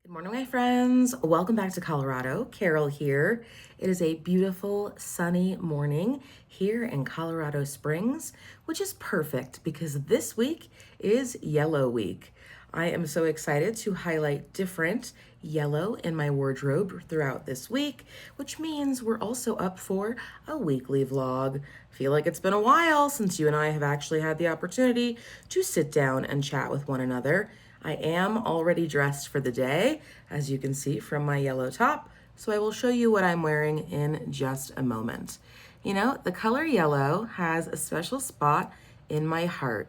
Good morning, my friends. Welcome back to Colorado. Carol here. It is a beautiful sunny morning here in Colorado Springs, which is perfect because this week is Yellow Week. I am so excited to highlight different yellow in my wardrobe throughout this week, which means we're also up for a weekly vlog. I feel like it's been a while since you and I have actually had the opportunity to sit down and chat with one another. I am already dressed for the day, as you can see from my yellow top, so I will show you what I'm wearing in just a moment. You know, the color yellow has a special spot in my heart.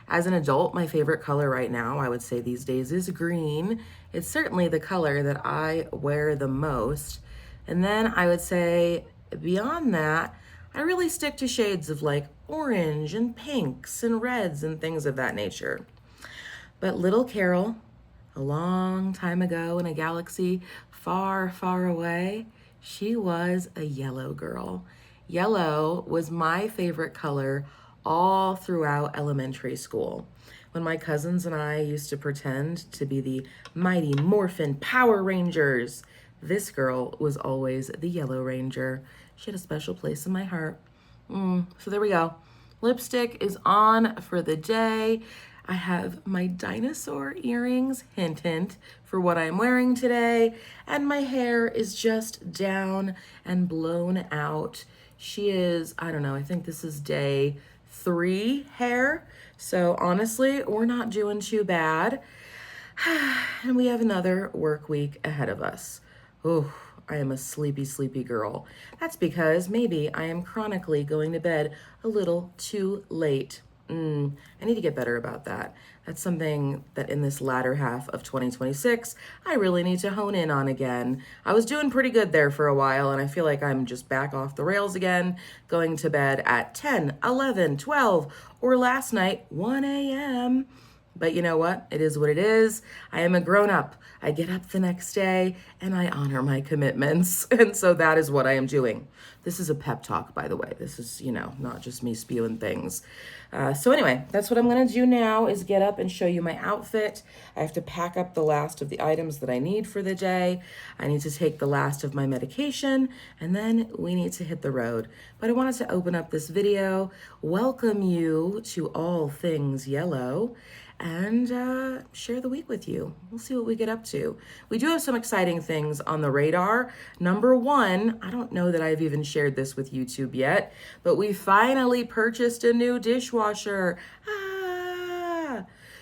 As an adult, my favorite color right now, I would say these days, is green. It's certainly the color that I wear the most. And then I would say beyond that, I really stick to shades of like orange and pinks and reds and things of that nature. But little Carol, a long time ago in a galaxy far, far away, she was a yellow girl. Yellow was my favorite color all throughout elementary school. When my cousins and I used to pretend to be the mighty Morphin Power Rangers, this girl was always the Yellow Ranger. She had a special place in my heart. So there we go. Lipstick is on for the day. I have my dinosaur earrings, hint, hint, for what I'm wearing today. And my hair is just down and blown out. She is, I don't know, I think this is day 3 hair. So honestly, we're not doing too bad. And we have another work week ahead of us. Oh, I am a sleepy, sleepy girl. That's because maybe I am chronically going to bed a little too late. I need to get better about that. That's something that in this latter half of 2026, I really need to hone in on again. I was doing pretty good there for a while, and I feel like I'm just back off the rails again, going to bed at 10, 11, 12, or last night, 1 a.m. But you know what? It is what it is. I am a grown up. I get up the next day and I honor my commitments. And so that is what I am doing. This is a pep talk, by the way. This is, not just me spewing things. So anyway, that's what I'm going to do now is get up and show you my outfit. I have to pack up the last of the items that I need for the day. I need to take the last of my medication, and then we need to hit the road. But I wanted to open up this video, welcome you to all things yellow, and share the week with you. We'll see what we get up to. We do have some exciting things on the radar. Number one, I don't know that I've even shared this with YouTube yet, but we finally purchased a new dishwasher.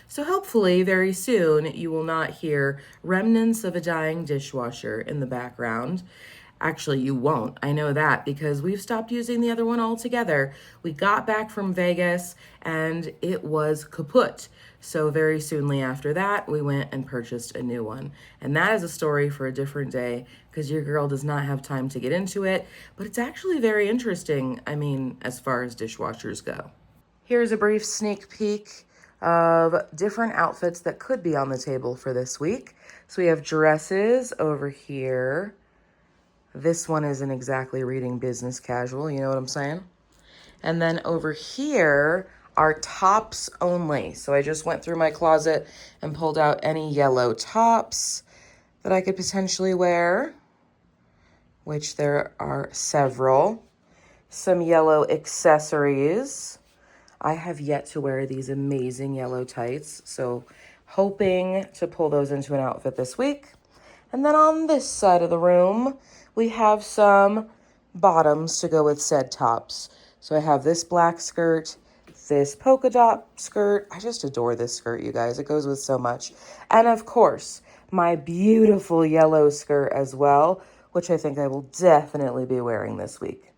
So hopefully very soon you will not hear remnants of a dying dishwasher in the background. Actually, you won't. I know that because we've stopped using the other one altogether. We got back from Vegas and it was kaput. So very soonly after that, we went and purchased a new one. And that is a story for a different day because your girl does not have time to get into it. But it's actually very interesting, as far as dishwashers go. Here's a brief sneak peek of different outfits that could be on the table for this week. So we have dresses over here. This one isn't exactly reading business casual, you know what I'm saying? And then over here are tops only. So I just went through my closet and pulled out any yellow tops that I could potentially wear, which there are several. Some yellow accessories. I have yet to wear these amazing yellow tights, so hoping to pull those into an outfit this week. And then on this side of the room, we have some bottoms to go with said tops. So I have this black skirt, this polka dot skirt. I just adore this skirt, you guys. It goes with so much. And of course, my beautiful yellow skirt as well, which I think I will definitely be wearing this week.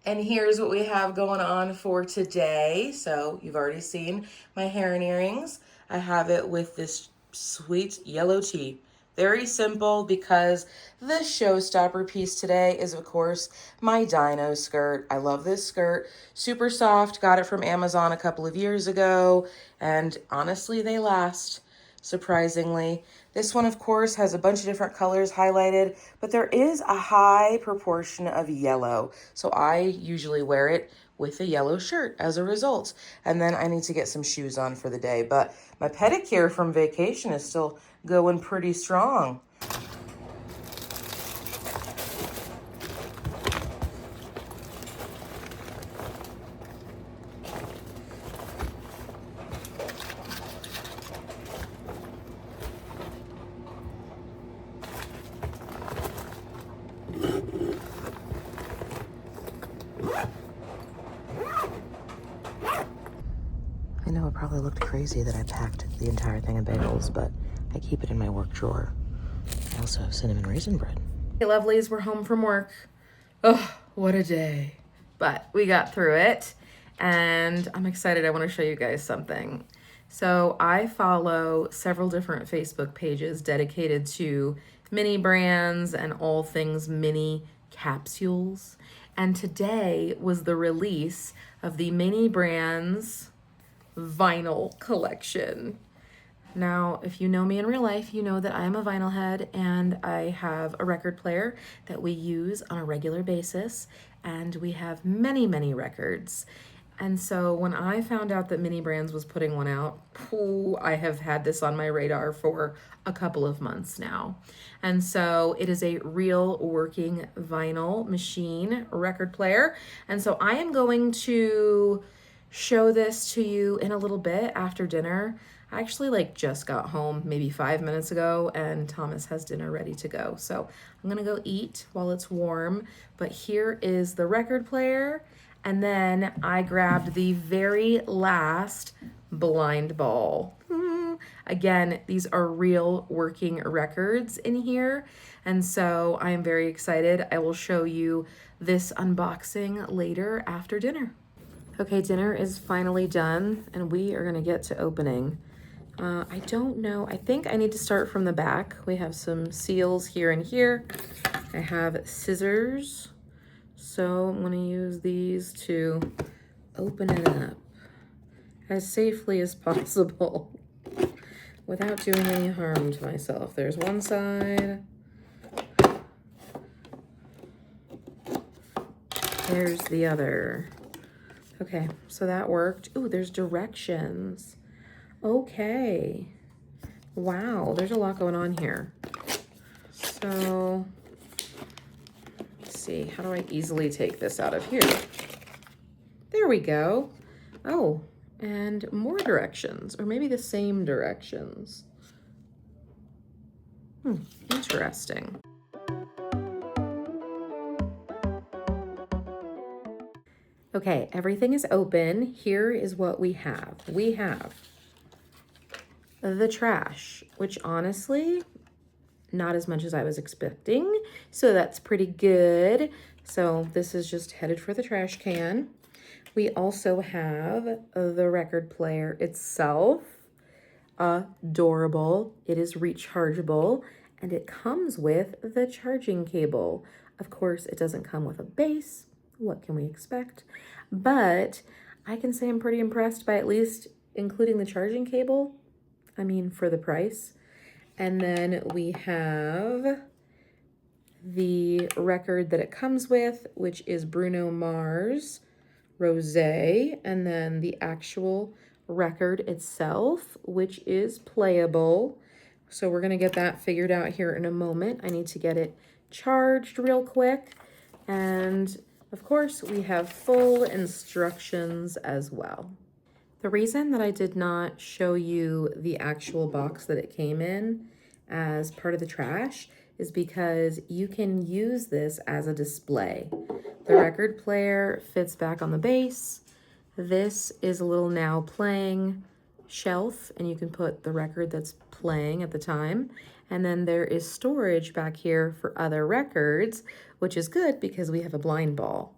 And here's what we have going on for today. So you've already seen my hair and earrings. I have it with this sweet yellow tee. Very simple because the showstopper piece today is, of course, my dino skirt. I love this skirt. Super soft. Got it from Amazon a couple of years ago. And honestly, they last, surprisingly. This one, of course, has a bunch of different colors highlighted, but there is a high proportion of yellow. So I usually wear it with a yellow shirt as a result. And then I need to get some shoes on for the day. But my pedicure from vacation is still going pretty strong. probably looked crazy that I packed the entire thing of bagels, but I keep it in my work drawer. I also have cinnamon raisin bread. Hey, lovelies, we're home from work. Oh, what a day. But we got through it, and I'm excited. I want to show you guys something. So I follow several different Facebook pages dedicated to mini brands and all things mini capsules. And today was the release of the Mini Brands vinyl collection. Now, if you know me in real life, you know that I am a vinyl head and I have a record player that we use on a regular basis, and we have many, many records. And so when I found out that Mini Brands was putting one out, I have had this on my radar for a couple of months now. And so it is a real working vinyl machine record player. And so I am going to show this to you in a little bit after dinner. I actually just got home maybe 5 minutes ago, and Thomas has dinner ready to go. So I'm gonna go eat while it's warm. But here is the record player. And then I grabbed the very last blind ball. Again, these are real working records in here. And so I am very excited. I will show you this unboxing later after dinner. Okay, dinner is finally done and we are gonna get to opening. I don't know, I think I need to start from the back. We have some seals here and here. I have scissors. So I'm gonna use these to open it up as safely as possible without doing any harm to myself. There's one side. There's the other. Okay, so that worked. Ooh, there's directions. Okay. Wow, there's a lot going on here. So see, how do I easily take this out of here? There we go. Oh, and more directions, or maybe the same directions. Interesting. Okay, everything is open. Here is what we have. We have the trash, which honestly, not as much as I was expecting, so that's pretty good. So this is just headed for the trash can. We also have the record player itself. Adorable. It is rechargeable, and it comes with the charging cable. Of course, it doesn't come with a base. What can we expect? But I can say I'm pretty impressed by at least including the charging cable. I mean, for the price. And then we have the record that it comes with, which is Bruno Mars Rosé, and then the actual record itself, which is playable. So we're gonna get that figured out here in a moment. I need to get it charged real quick. And of course, we have full instructions as well. The reason that I did not show you the actual box that it came in as part of the trash is because you can use this as a display. The record player fits back on the base. This is a little now playing shelf, and you can put the record that's playing at the time. And then there is storage back here for other records, which is good because we have a blind ball.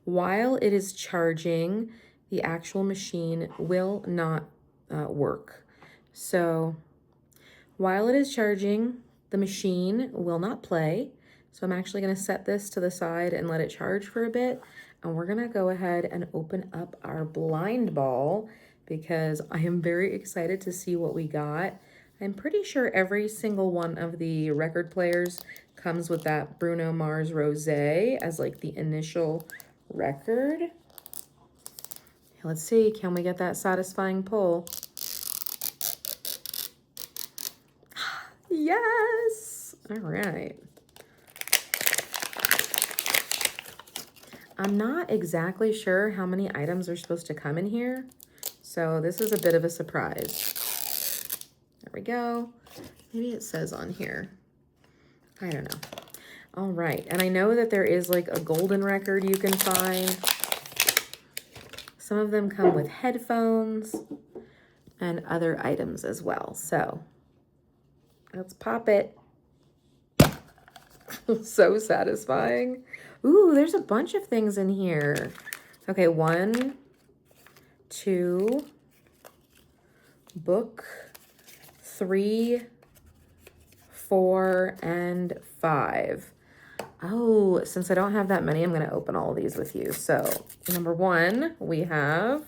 While it is charging, the actual machine will not work. So while it is charging, the machine will not play. So I'm actually gonna set this to the side and let it charge for a bit. And we're gonna go ahead and open up our blind ball because I am very excited to see what we got. I'm pretty sure every single one of the record players comes with that Bruno Mars Rosé as the initial record. Let's see, can we get that satisfying pull? Yes! All right. I'm not exactly sure how many items are supposed to come in here, so this is a bit of a surprise. There we go. Maybe it says on here. I don't know. All right, and I know that there is a golden record you can find. Some of them come with headphones. and other items as well. So let's pop it. So satisfying. Ooh, there's a bunch of things in here. Okay, 1, 2, book, 3, 4, and 5. Oh, since I don't have that many, I'm going to open all of these with you. So, number 1, we have...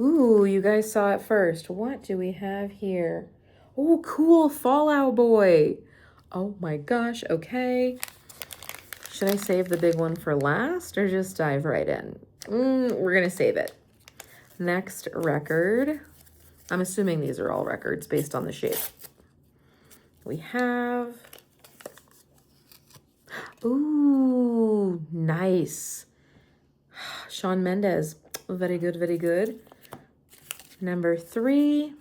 Ooh, you guys saw it first. What do we have here? Oh, cool, Fallout Boy. Oh my gosh, okay. Should I save the big one for last or just dive right in? We're going to save it. Next record. I'm assuming these are all records based on the shape. We have... Ooh, nice. Shawn Mendes. Very good, very good. Number 3.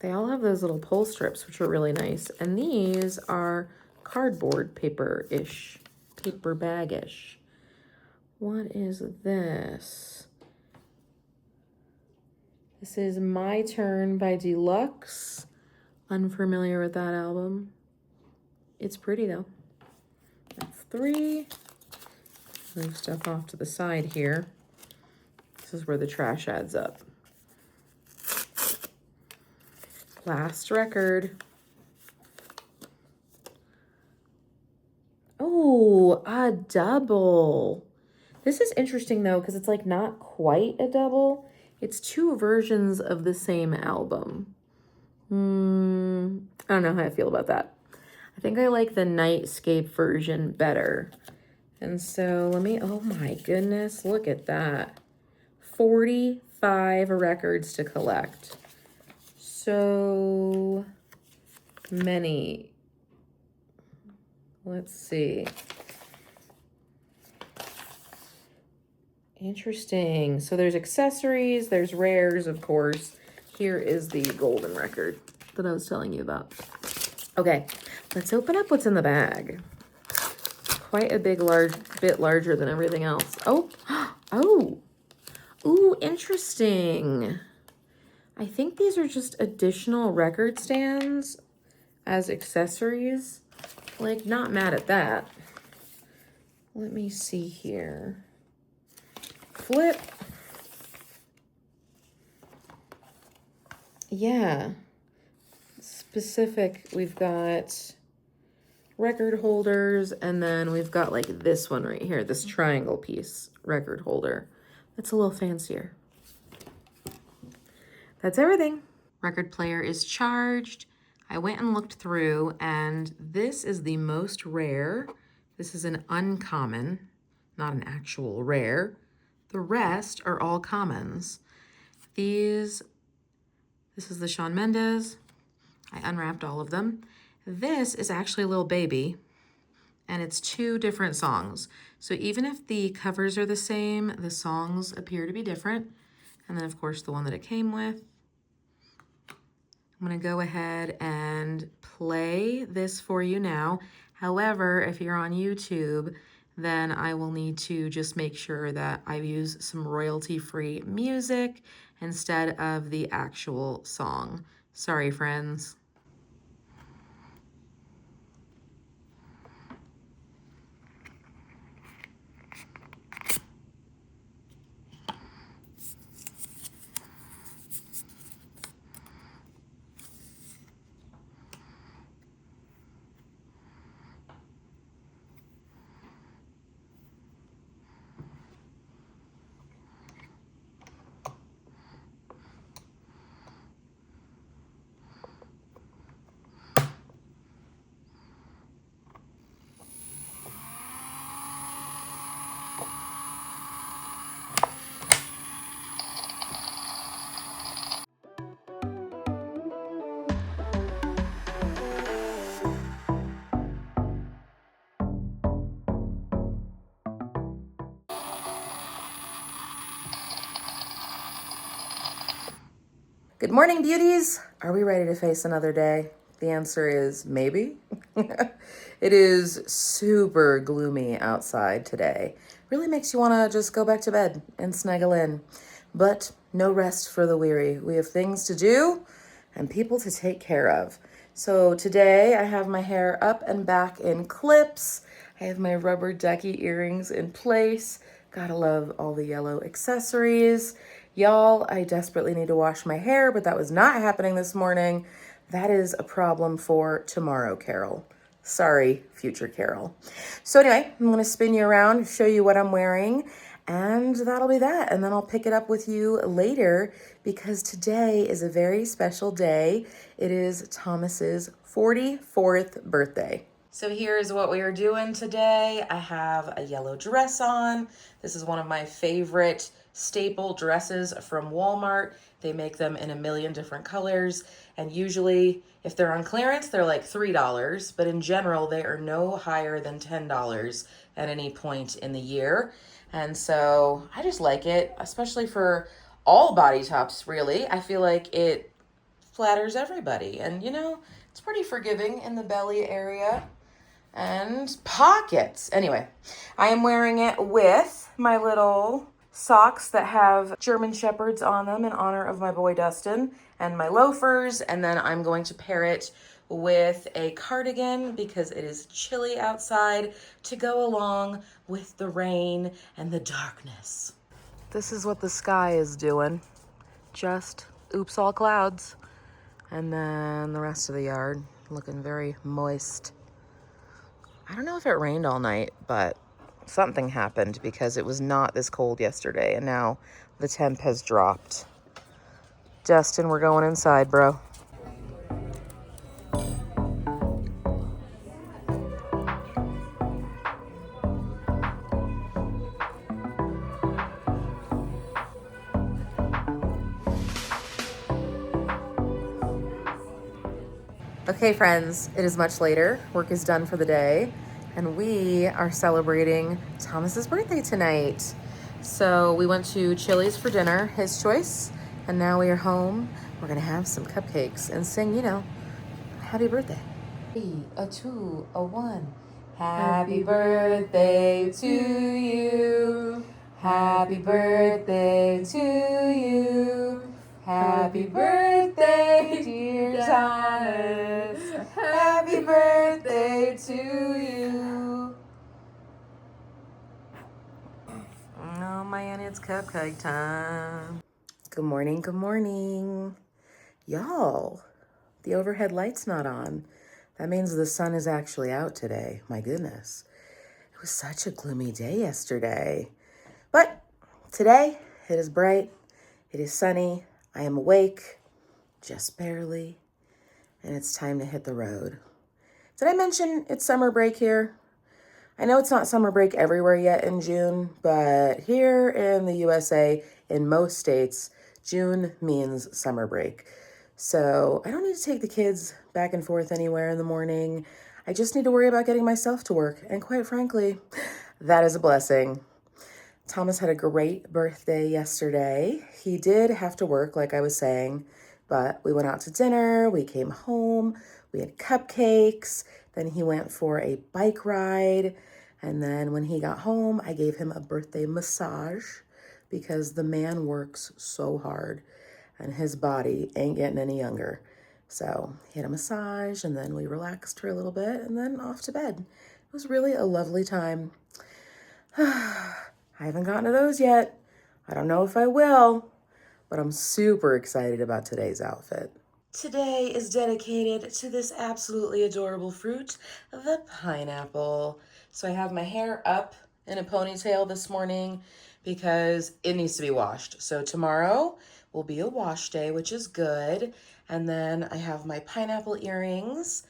They all have those little pull strips, which are really nice. And these are cardboard paper-ish, paper bag-ish. What is this? This is My Turn by Deluxe. Unfamiliar with that album. It's pretty though. That's 3. Move stuff off to the side here. This is where the trash adds up. Last record. Oh, a double. This is interesting though, because it's like not quite a double. It's 2 versions of the same album. I don't know how I feel about that. I think I like the Nightscape version better. And so let me, oh my goodness, look at that. 45 records to collect. So many. Let's see. Interesting. So there's accessories, there's rares, of course. Here is the golden record that I was telling you about. Okay, let's open up what's in the bag. Quite a bit larger than everything else. Oh, oh, ooh, interesting. I think these are just additional record stands as accessories. Like, not mad at that. Let me see here. Flip. Yeah. Specific, we've got record holders, and then we've got like this one right here, this triangle piece record holder. That's a little fancier. That's everything. Record player is charged. I went and looked through, and this is the most rare. This is an uncommon, not an actual rare. The rest are all commons. This is the Shawn Mendes. I unwrapped all of them. This is actually a Little Baby, and it's 2 different songs. So even if the covers are the same, the songs appear to be different. And then, of course, the one that it came with. I'm going to go ahead and play this for you now. However, if you're on YouTube, then I will need to just make sure that I use some royalty-free music instead of the actual song. Sorry, friends. Good morning, beauties. Are we ready to face another day? The answer is maybe. It is super gloomy outside today. really makes you want to just go back to bed and snuggle in. But no rest for the weary. We have things to do and people to take care of. So today I have my hair up and back in clips. I have my rubber ducky earrings in place. Gotta love all the yellow accessories. Y'all, I desperately need to wash my hair, but that was not happening this morning. That is a problem for tomorrow, Carol. Sorry, future Carol. So anyway, I'm gonna spin you around, show you what I'm wearing, and that'll be that. And then I'll pick it up with you later because today is a very special day. It is Thomas's 44th birthday. So here's what we are doing today. I have a yellow dress on. This is one of my favorite staple dresses from Walmart. They make them in a million different colors. And usually if they're on clearance, they're like $3, but in general, they are no higher than $10 at any point in the year. And so I just like it, especially for all body tops, really. I feel like it flatters everybody. And you know, it's pretty forgiving in the belly area and pockets. Anyway, I am wearing it with my little socks that have German Shepherds on them in honor of my boy Dustin, and my loafers, and then I'm going to pair it with a cardigan because it is chilly outside to go along with the rain and the darkness. This is what the sky is doing. Just oops all clouds. And then the rest of the yard looking very moist. I don't know if it rained all night, but something happened because it was not this cold yesterday, and now the temp has dropped. Justin, we're going inside, bro. Okay, friends, it is much later. Work is done for the day, and we are celebrating Thomas's birthday tonight. So we went to Chili's for dinner, his choice, and now we are home. We're gonna have some cupcakes and sing, you know, happy birthday. 3, a 2, a 1. Happy birthday to you. Happy birthday to you. Happy birthday, dear Thomas. Happy birthday to you. Oh man, it's cupcake time. Good morning, good morning. Y'all, the overhead light's not on. That means the sun is actually out today. My goodness. It was such a gloomy day yesterday. But today, it is bright. It is sunny. I am awake, just barely, and it's time to hit the road. Did I mention it's summer break here? I know it's not summer break everywhere yet in June, but here in the USA, in most states, June means summer break. So I don't need to take the kids back and forth anywhere in the morning. I just need to worry about getting myself to work, and quite frankly, that is a blessing. Thomas had a great birthday yesterday. He did have to work, like I was saying, but we went out to dinner, we came home, we had cupcakes, then he went for a bike ride, and then when he got home, I gave him a birthday massage because the man works so hard and his body ain't getting any younger. So he had a massage, and then we relaxed for a little bit, and then off to bed. It was really a lovely time. I haven't gotten to those yet. I don't know if I will, but I'm super excited about today's outfit. Today is dedicated to this absolutely adorable fruit, the pineapple. So I have my hair up in a ponytail this morning because it needs to be washed. So tomorrow will be a wash day, which is good. And then I have my pineapple earrings.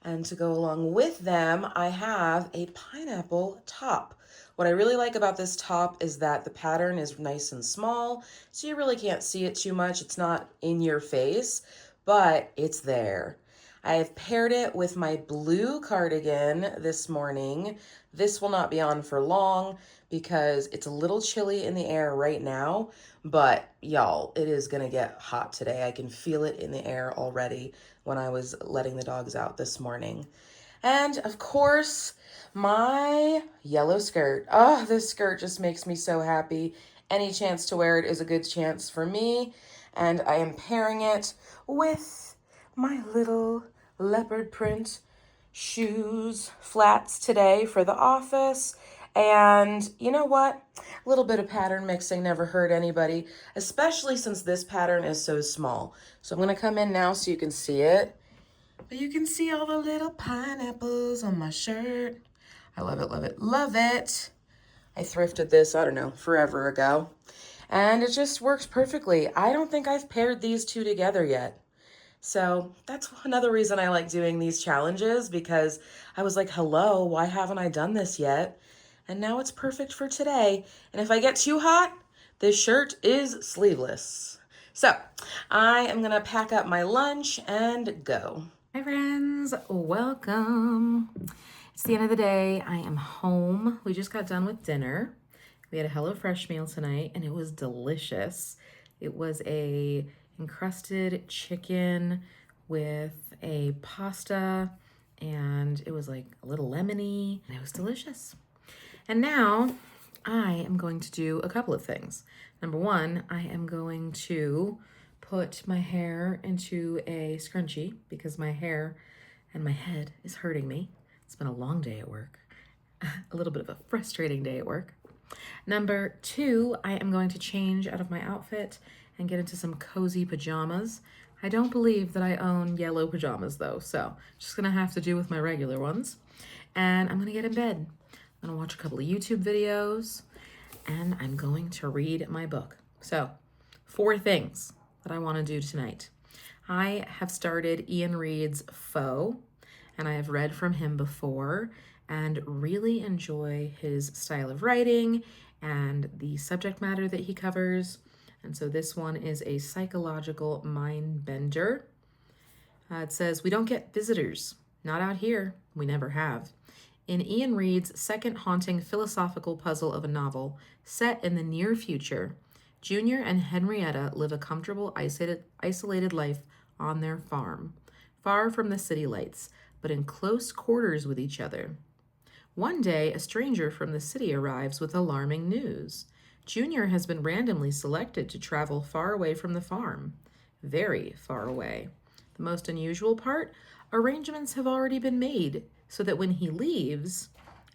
And to go along with them, I have a pineapple top. What I really like about this top is that the pattern is nice and small, so you really can't see it too much. It's not in your face, but it's there. I have paired it with my blue cardigan this morning. This will not be on for long because it's a little chilly in the air right now, but y'all, it is gonna get hot today. I can feel it in the air already when I was letting the dogs out this morning. And of course, my yellow skirt. Oh, this skirt just makes me so happy. Any chance to wear it is a good chance for me. And I am pairing it with my little leopard print shoes, flats today for the office. And you know what? A little bit of pattern mixing never hurt anybody, especially since this pattern is so small. So I'm going to come in now so you can see it. But you can see all the little pineapples on my shirt. I love it, love it, love it. I thrifted this, I don't know, forever ago. And it just works perfectly. I don't think I've paired these two together yet. So that's another reason I like doing these challenges, because I was like, hello, why haven't I done this yet? And now it's perfect for today. And if I get too hot, this shirt is sleeveless. So I am gonna pack up my lunch and go. Hi friends, welcome. It's the end of the day. I am home. We just got done with dinner. We had a HelloFresh meal tonight and it was delicious. It was a encrusted chicken with a pasta, and it was like a little lemony, and it was delicious. And now I am going to do a couple of things. Number one, I am going to put my hair into a scrunchie because my hair and my head is hurting me. It's been a long day at work, a little bit of a frustrating day at work. Number two, I am going to change out of my outfit and get into some cozy pajamas. I don't believe that I own yellow pajamas though, so just gonna have to do with my regular ones. And I'm gonna get in bed. I'm gonna watch a couple of YouTube videos and I'm going to read my book. So 4 things that I wanna do tonight. I have started Ian Reid's Foe, and I have read from him before and really enjoy his style of writing and the subject matter that he covers. And so this one is a psychological mind bender. It says, we don't get visitors, not out here, we never have. In Ian Reid's second haunting philosophical puzzle of a novel set in the near future, Junior and Henrietta live a comfortable, isolated life on their farm, far from the city lights, but in close quarters with each other. One day, a stranger from the city arrives with alarming news. Junior has been randomly selected to travel far away from the farm. Very far away. The most unusual part, arrangements have already been made so that when he leaves,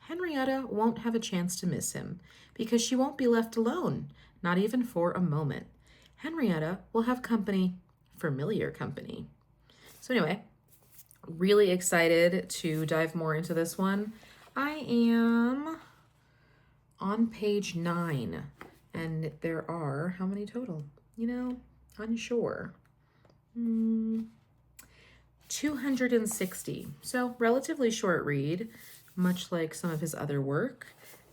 Henrietta won't have a chance to miss him because she won't be left alone, not even for a moment. Henrietta will have company, familiar company. So anyway, really excited to dive more into this one. I am on page 9, and there are, how many total? Unsure. 260. So relatively short read, much like some of his other work.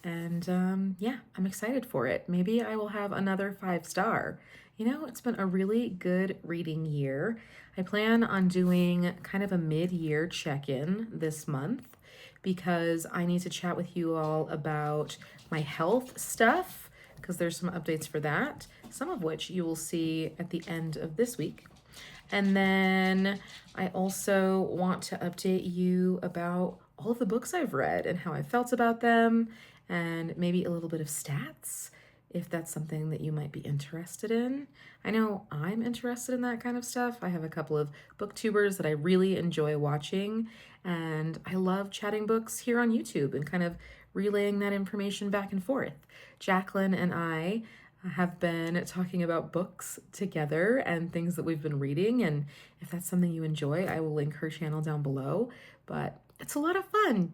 And yeah, I'm excited for it. Maybe I will have another 5-star. It's been a really good reading year. I plan on doing kind of a mid-year check-in this month because I need to chat with you all about my health stuff, because there's some updates for that, some of which you will see at the end of this week. And then I also want to update you about all of the books I've read and how I felt about them, and maybe a little bit of stats, if that's something that you might be interested in. I know I'm interested in that kind of stuff. I have a couple of booktubers that I really enjoy watching, and I love chatting books here on YouTube and kind of relaying that information back and forth. Jacqueline and I have been talking about books together and things that we've been reading, and if that's something you enjoy, I will link her channel down below. But it's a lot of fun,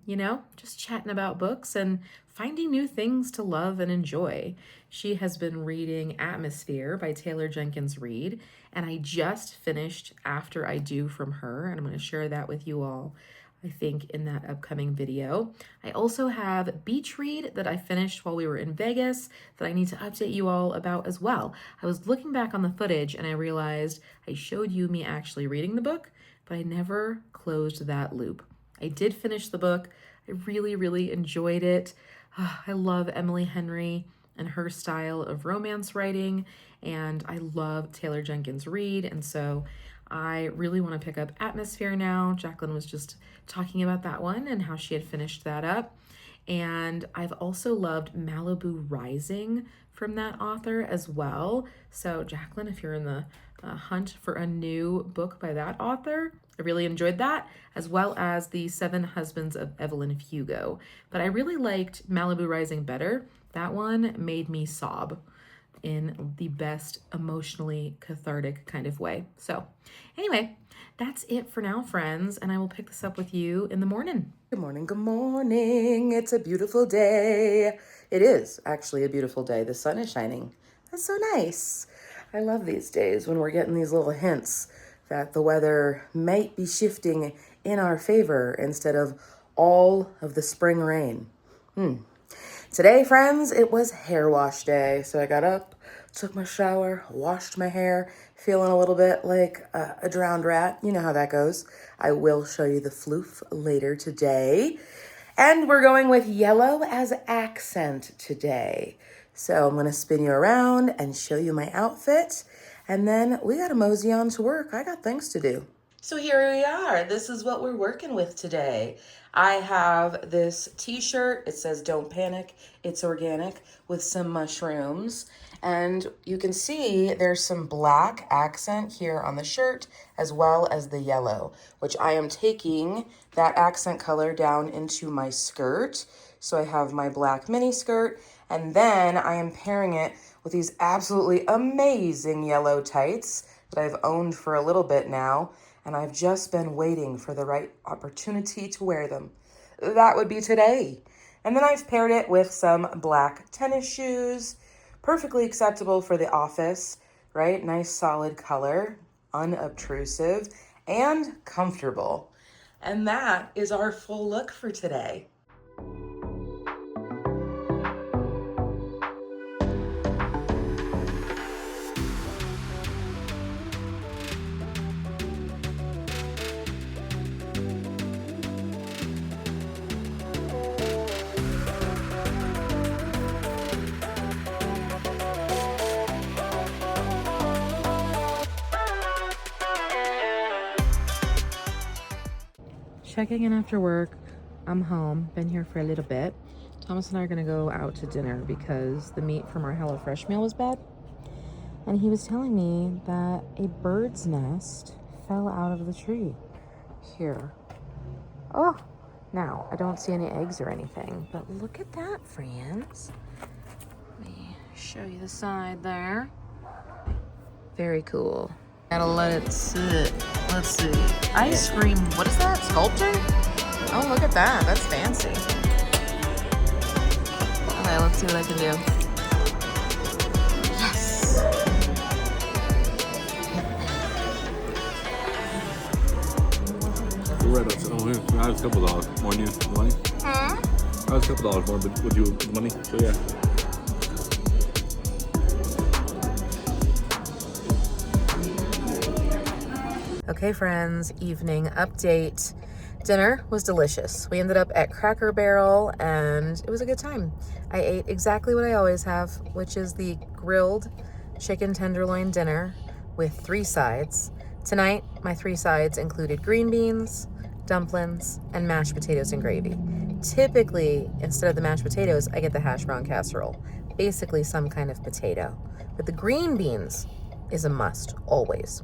just chatting about books and finding new things to love and enjoy. She has been reading Atmosphere by Taylor Jenkins Reid, and I just finished After I Do from her, and I'm going to share that with you all, I think, in that upcoming video. I also have Beach Read that I finished while we were in Vegas that I need to update you all about as well. I was looking back on the footage and I realized I showed you me actually reading the book, but I never closed that loop. I did finish the book. I really, really enjoyed it. I love Emily Henry and her style of romance writing, and I love Taylor Jenkins Reid, and so I really want to pick up Atmosphere now. Jacqueline was just talking about that one and how she had finished that up. And I've also loved Malibu Rising from that author as well. So, Jacqueline, if you're in the hunt for a new book by that author, I really enjoyed that, as well as The Seven Husbands of Evelyn Hugo. But I really liked Malibu Rising better. That one made me sob in the best emotionally cathartic kind of way. So, anyway, that's it for now, friends, and I will pick this up with you in the morning. Good morning, good morning. It's a beautiful day. It is actually a beautiful day. The sun is shining. That's so nice. I love these days when we're getting these little hints that the weather might be shifting in our favor instead of all of the spring rain. Today, friends, it was hair wash day. So I got up, took my shower, washed my hair, feeling a little bit like a drowned rat. You know how that goes. I will show you the floof later today. And we're going with yellow as accent today. So I'm going to spin you around and show you my outfit. And then we got to mosey on to work. I got things to do. So here we are. This is what we're working with today. I have this t-shirt. It says "Don't Panic, It's Organic" with some mushrooms. And you can see there's some black accent here on the shirt as well as the yellow, which I am taking that accent color down into my skirt. So I have my black mini skirt, and then I am pairing it with these absolutely amazing yellow tights that I've owned for a little bit now. And I've just been waiting for the right opportunity to wear them. That would be today. And then I've paired it with some black tennis shoes, perfectly acceptable for the office, right? Nice solid color, unobtrusive, and comfortable. And that is our full look for today. Checking in after work. I'm home, been here for a little bit. Thomas and I are gonna go out to dinner because the meat from our HelloFresh meal was bad. And he was telling me that a bird's nest fell out of the tree here. Oh, now I don't see any eggs or anything, but look at that, friends. Let me show you the side there. Very cool. Gotta let it sit. Let's see. Ice cream. What is that? Sculpture? Oh, look at that. That's fancy. Okay, let's see what I can do. Yes. You're right. Oh, here. I was a couple dollars more than you. The money? I was a couple dollars more, but with you, the money. So yeah. Okay, friends, evening update. Dinner was delicious. We ended up at Cracker Barrel and it was a good time. I ate exactly what I always have, which is the grilled chicken tenderloin dinner with 3 sides. Tonight, my 3 sides included green beans, dumplings, and mashed potatoes and gravy. Typically, instead of the mashed potatoes, I get the hash brown casserole. Basically some kind of potato. But the green beans is a must, always.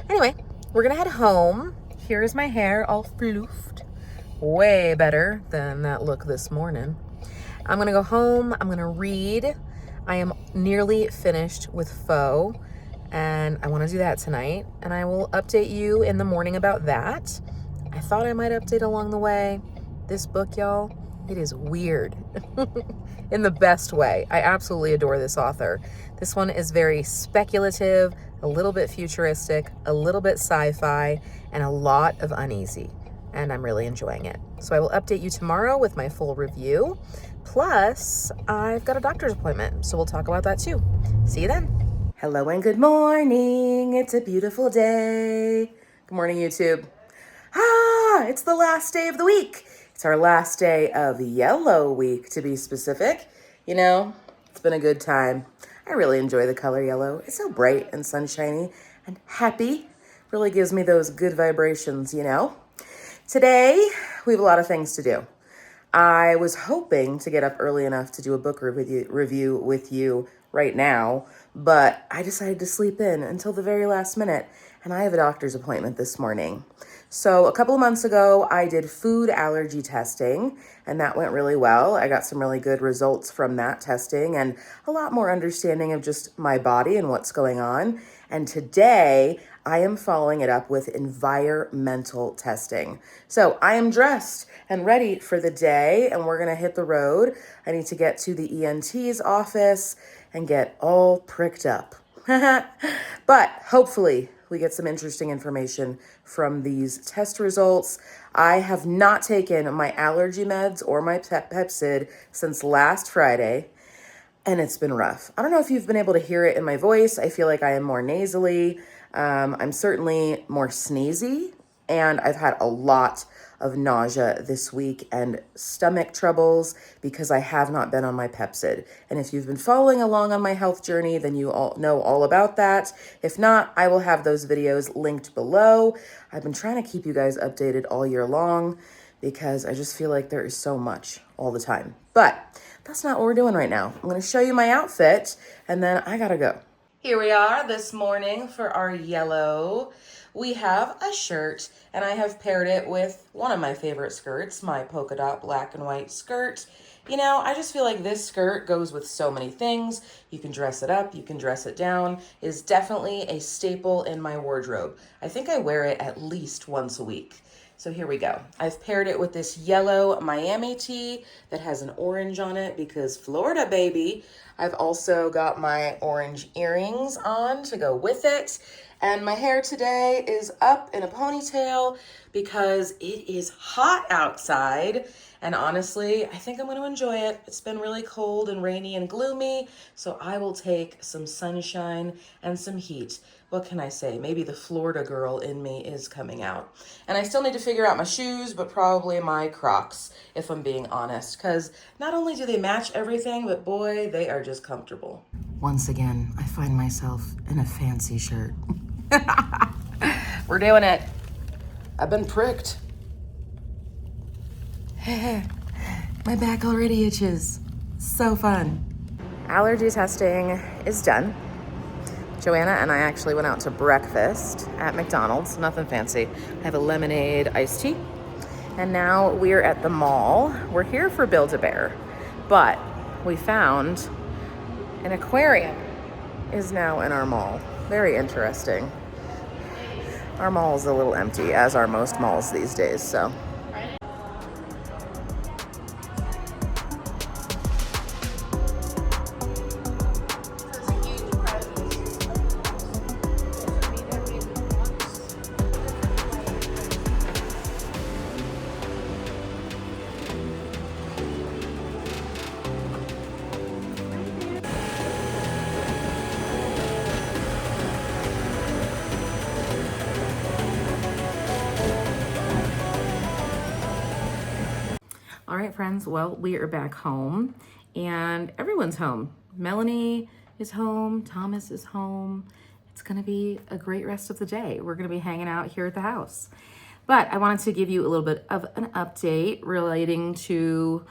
Anyway, we're gonna head home. Here is my hair all floofed. Way better than that look this morning. I'm gonna go home, I'm gonna read. I am nearly finished with Faux, and I wanna do that tonight. And I will update you in the morning about that. I thought I might update along the way. This book, y'all, it is weird in the best way. I absolutely adore this author. This one is very speculative, a little bit futuristic, a little bit sci-fi, and a lot of uneasy. And I'm really enjoying it. So I will update you tomorrow with my full review. Plus, I've got a doctor's appointment, so we'll talk about that too. See you then. Hello and good morning. It's a beautiful day. Good morning, YouTube. It's the last day of the week. It's our last day of Yellow Week, to be specific. You know, it's been a good time. I really enjoy the color yellow. It's so bright and sunshiny and happy. Really gives me those good vibrations, you know? Today, we have a lot of things to do. I was hoping to get up early enough to do a book review with you right now, but I decided to sleep in until the very last minute, and I have a doctor's appointment this morning. So a couple of months ago, I did food allergy testing, and that went really well. I got some really good results from that testing and a lot more understanding of just my body and what's going on. And today, I am following it up with environmental testing. So I am dressed and ready for the day, and we're gonna hit the road. I need to get to the ENT's office and get all pricked up. But hopefully we get some interesting information from these test results. I have not taken my allergy meds or my Pepsid since last Friday, and it's been rough. I don't know if you've been able to hear it in my voice. I feel like I am more nasally. I'm certainly more sneezy, and I've had a lot of nausea this week and stomach troubles because I have not been on my Pepsid. And if you've been following along on my health journey, then you all know all about that. If not, I will have those videos linked below. I've been trying to keep you guys updated all year long because I just feel like there is so much all the time. But that's not what we're doing right now. I'm going to show you my outfit, and then I gotta go. Here we are this morning for our yellow. We have a shirt, and I have paired it with one of my favorite skirts, my polka dot black and white skirt. You know, I just feel like this skirt goes with so many things. You can dress it up, you can dress it down. It is definitely a staple in my wardrobe. I think I wear it at least once a week. So here we go. I've paired it with this yellow Miami tee that has an orange on it because Florida, baby. I've also got my orange earrings on to go with it. And my hair today is up in a ponytail because it is hot outside. And honestly, I think I'm going to enjoy it. It's been really cold and rainy and gloomy, so I will take some sunshine and some heat. What can I say? Maybe the Florida girl in me is coming out. And I still need to figure out my shoes, but probably my Crocs, if I'm being honest, because not only do they match everything, but boy, they are just comfortable. Once again, I find myself in a fancy shirt. We're doing it. I've been pricked. My back already itches. So fun. Allergy testing is done. Joanna and I actually went out to breakfast at McDonald's. Nothing fancy. I have a lemonade iced tea. And now we're at the mall. We're here for Build-A-Bear, but we found an aquarium is now in our mall. Very interesting. Our mall is a little empty, as are most malls these days, so. All right, friends, well, we are back home and everyone's home. Melanie is home, Thomas is home. It's gonna be a great rest of the day. We're gonna be hanging out here at the house. But I wanted to give you a little bit of an update relating to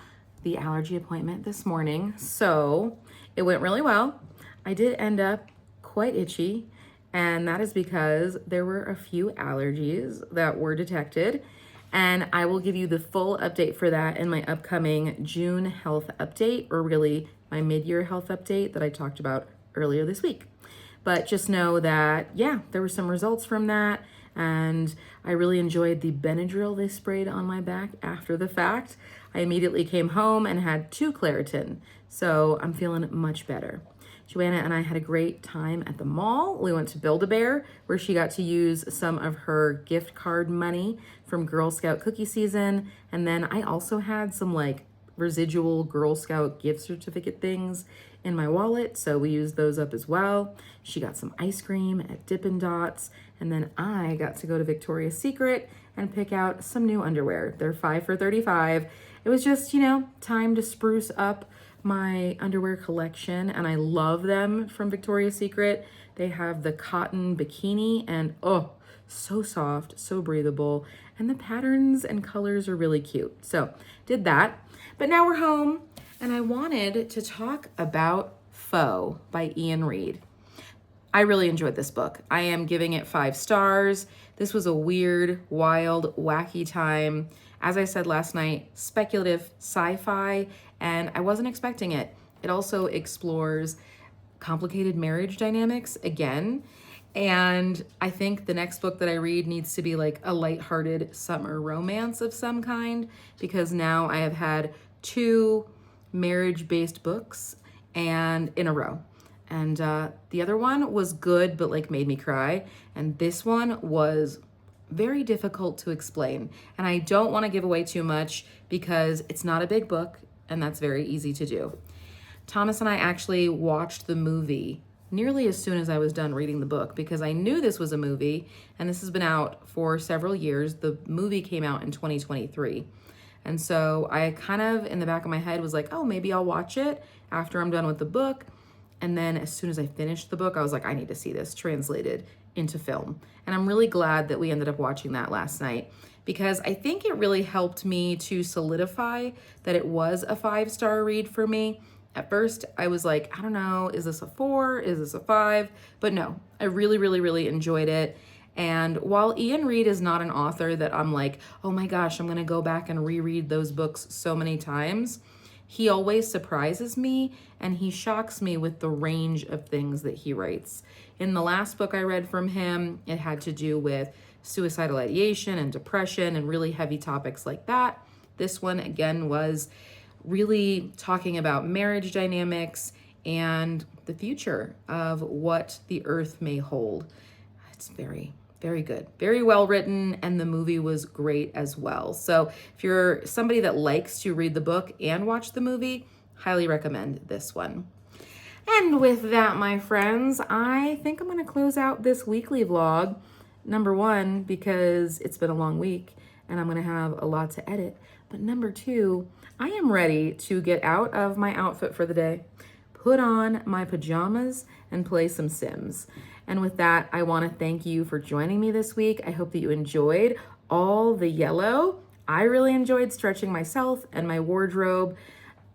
the allergy appointment this morning. So it went really well. I did end up quite itchy, and that is because there were a few allergies that were detected. And I will give you the full update for that in my upcoming June health update, or really my mid-year health update that I talked about earlier this week. But just know that, yeah, there were some results from that, and I really enjoyed the Benadryl they sprayed on my back after the fact. I immediately came home and had 2 Claritin, so I'm feeling much better. Joanna and I had a great time at the mall. We went to Build-A-Bear, where she got to use some of her gift card money from Girl Scout cookie season. And then I also had some like residual Girl Scout gift certificate things in my wallet, so we used those up as well. She got some ice cream at Dippin' Dots, and then I got to go to Victoria's Secret and pick out some new underwear. They're 5 for $35. It was just, you know, time to spruce up my underwear collection, and I love them from Victoria's Secret. They have the cotton bikini, and oh, So soft, so breathable, and the patterns and colors are really cute. So did that. But now we're home, and I wanted to talk about Foe by Ian Reid. I really enjoyed this book. I am giving it 5 stars. This was a weird, wild, wacky time. As I said last night, speculative sci-fi, and I wasn't expecting it. It also explores complicated marriage dynamics again. And I think the next book that I read needs to be like a lighthearted summer romance of some kind, because now I have had 2 marriage-based books and in a row. And the other one was good, but like made me cry. And this one was very difficult to explain. And I don't want to give away too much because it's not a big book, and that's very easy to do. Thomas and I actually watched the movie nearly as soon as I was done reading the book, because I knew this was a movie, and this has been out for several years. The movie came out in 2023. And so I kind of, in the back of my head, was like, oh, maybe I'll watch it after I'm done with the book. And then as soon as I finished the book, I was like, I need to see this translated into film. And I'm really glad that we ended up watching that last night, because I think it really helped me to solidify that it was a 5-star read for me. At first, I was like, I don't know, is this a 4? Is this a 5? But no, I really, really, really enjoyed it. And while Ian Reid is not an author that I'm like, oh my gosh, I'm going to go back and reread those books so many times, he always surprises me, and he shocks me with the range of things that he writes. In the last book I read from him, it had to do with suicidal ideation and depression and really heavy topics like that. This one, again, was really talking about marriage dynamics and the future of what the earth may hold. It's very, very good, very well written, and the movie was great as well. So if you're somebody that likes to read the book and watch the movie, highly recommend this one. And with that, my friends, I think I'm going to close out this weekly vlog. Number 1, because it's been a long week and I'm going to have a lot to edit. But number 2, I am ready to get out of my outfit for the day, put on my pajamas, and play some Sims. And with that, I want to thank you for joining me this week. I hope that you enjoyed all the yellow. I really enjoyed stretching myself and my wardrobe.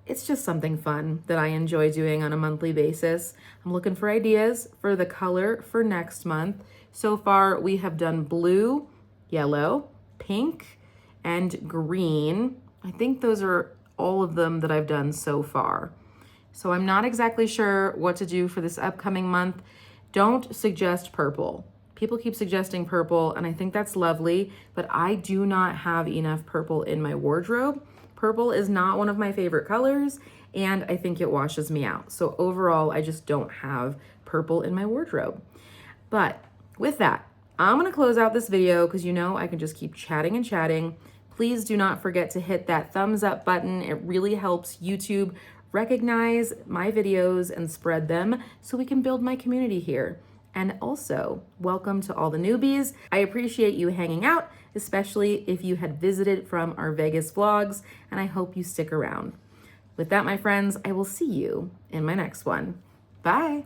It's just something fun that I enjoy doing on a monthly basis. I'm looking for ideas for the color for next month. So far, we have done blue, yellow, pink, and green. I think those are all of them that I've done so far. So I'm not exactly sure what to do for this upcoming month. Don't suggest purple. People keep suggesting purple, and I think that's lovely, but I do not have enough purple in my wardrobe. Purple is not one of my favorite colors, and I think it washes me out. So overall, I just don't have purple in my wardrobe. But with that, I'm gonna close out this video because you know I can just keep chatting and chatting. Please do not forget to hit that thumbs up button. It really helps YouTube recognize my videos and spread them so we can build my community here. And also, welcome to all the newbies. I appreciate you hanging out, especially if you had visited from our Vegas vlogs, and I hope you stick around. With that, my friends, I will see you in my next one. Bye.